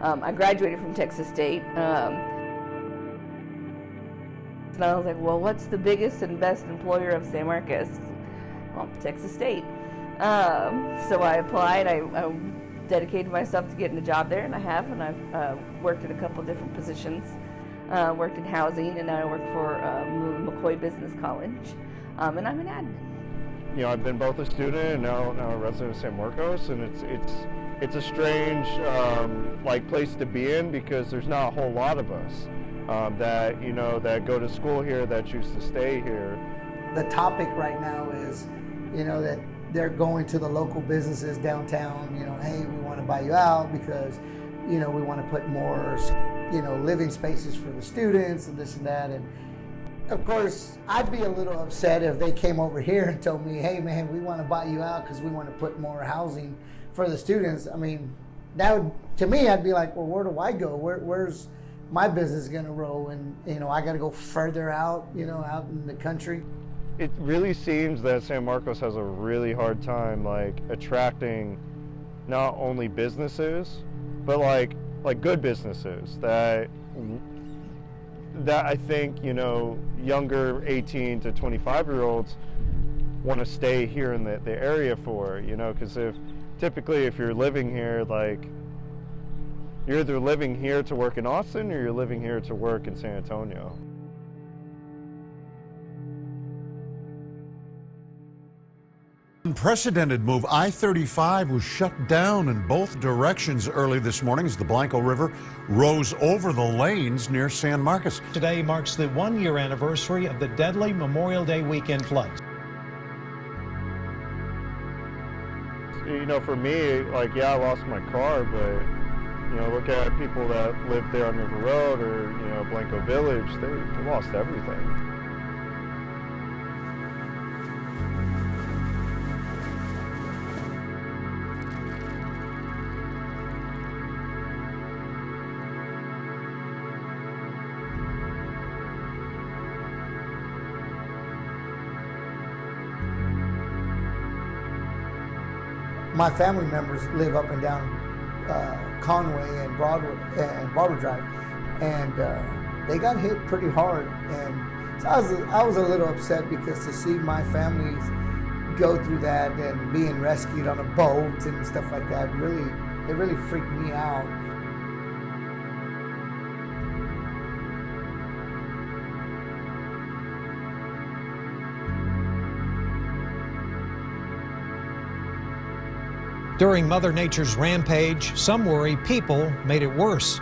I graduated from Texas State. And I was like, well, what's the biggest and best employer of San Marcos? Well, Texas State. So I applied. I dedicated myself to getting a job there, and I have. And I've worked in a couple different positions. Worked in housing, and now I work for McCoy Business College. And I'm an admin. You know, I've been both a student and now a resident of San Marcos, and it's a strange like place to be in because there's not a whole lot of us that that go to school here, that choose to stay here. The topic right now is, that they're going to the local businesses downtown. Hey, we want to buy you out because, we want to put more, living spaces for the students and this and that. And of course, I'd be a little upset if they came over here and told me, hey man, we want to buy you out because we want to put more housing for the students. I mean, that would, to me, I'd be like, well, where do I go? Where's my business going to roll? And, I got to go further out, out in the country. It really seems that San Marcos has a really hard time, like, attracting not only businesses, but like good businesses that I think, younger 18 to 25-year-olds want to stay here in the area for, because typically if you're living here, like, you're either living here to work in Austin or you're living here to work in San Antonio. Unprecedented move. I-35 was shut down in both directions early this morning as the Blanco River rose over the lanes near San Marcos. Today marks the one-year anniversary of the deadly Memorial Day weekend floods. For me, like, yeah, I lost my car, but, look at people that live there on River Road or, Blanco Village, they lost everything. My family members live up and down Conway and Broadway and Barber Drive, and they got hit pretty hard. And so I was a little upset because to see my family go through that and being rescued on a boat and stuff like that it really freaked me out. During Mother Nature's rampage, some worry people made it worse.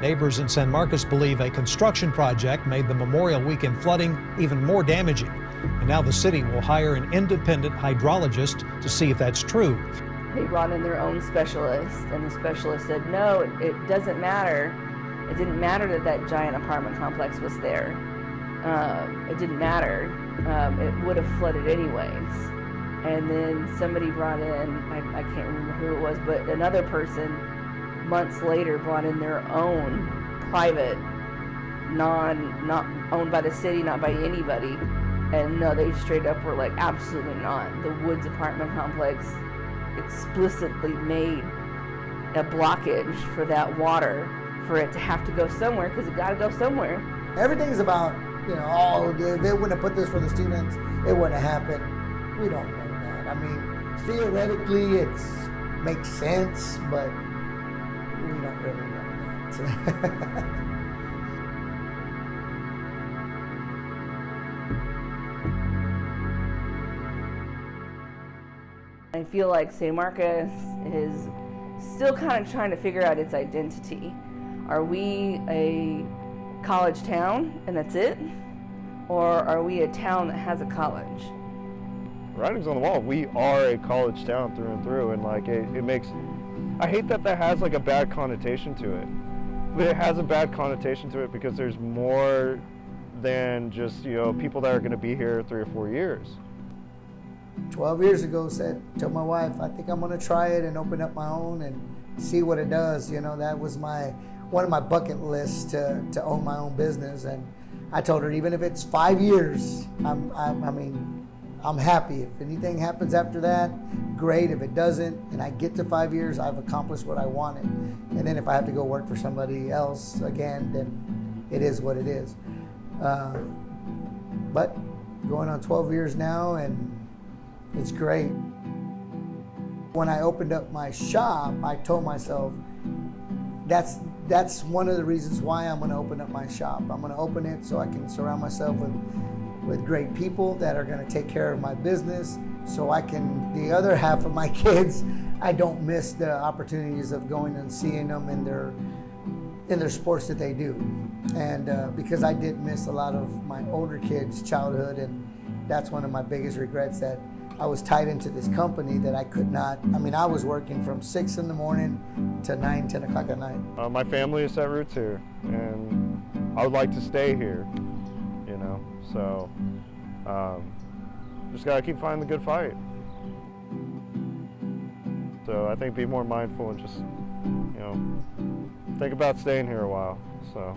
Neighbors in San Marcos believe a construction project made the Memorial Weekend flooding even more damaging. And now the city will hire an independent hydrologist to see if that's true. They brought in their own specialist, and the specialist said, no, it doesn't matter. It didn't matter that giant apartment complex was there. It didn't matter. It would have flooded anyways. And then somebody brought in, I can't remember who it was, but another person months later brought in their own private, not owned by the city, not by anybody. And no, they straight up were like, absolutely not. The Woods apartment complex explicitly made a blockage for that water, for it to have to go somewhere, because it got to go somewhere. Everything's about, oh, they wouldn't have put this for the students, it wouldn't have happened. We don't know that. I mean, theoretically, it makes sense, but we don't really know that. I feel like San Marcos is still kind of trying to figure out its identity. Are we a college town and that's it? Or are we a town that has a college? Writing's on the wall. We are a college town through and through, and like it makes, I hate that has like a bad connotation to it. But it has a bad connotation to it because there's more than just, people that are going to be here 3 or 4 years. 12 years ago, told my wife, I think I'm going to try it and open up my own and see what it does. That was one of my bucket lists to own my own business. And I told her, even if it's 5 years, I'm happy. If anything happens after that, great. If it doesn't, and I get to 5 years, I've accomplished what I wanted. And then if I have to go work for somebody else again, then it is what it is. But going on 12 years now, and it's great. When I opened up my shop, I told myself, that's one of the reasons why I'm going to open up my shop. I'm going to open it so I can surround myself with great people that are going to take care of my business, so I can, the other half of my kids, I don't miss the opportunities of going and seeing them in their sports that they do. And because I did miss a lot of my older kids' childhood, and that's one of my biggest regrets, that I was tied into this company that I could not. I mean, I was working from 6 in the morning to 9, 10 o'clock at night. My family has set roots here, and I would like to stay here, you know, so just gotta keep fighting the good fight. So I think be more mindful and just, you know, think about staying here a while, so.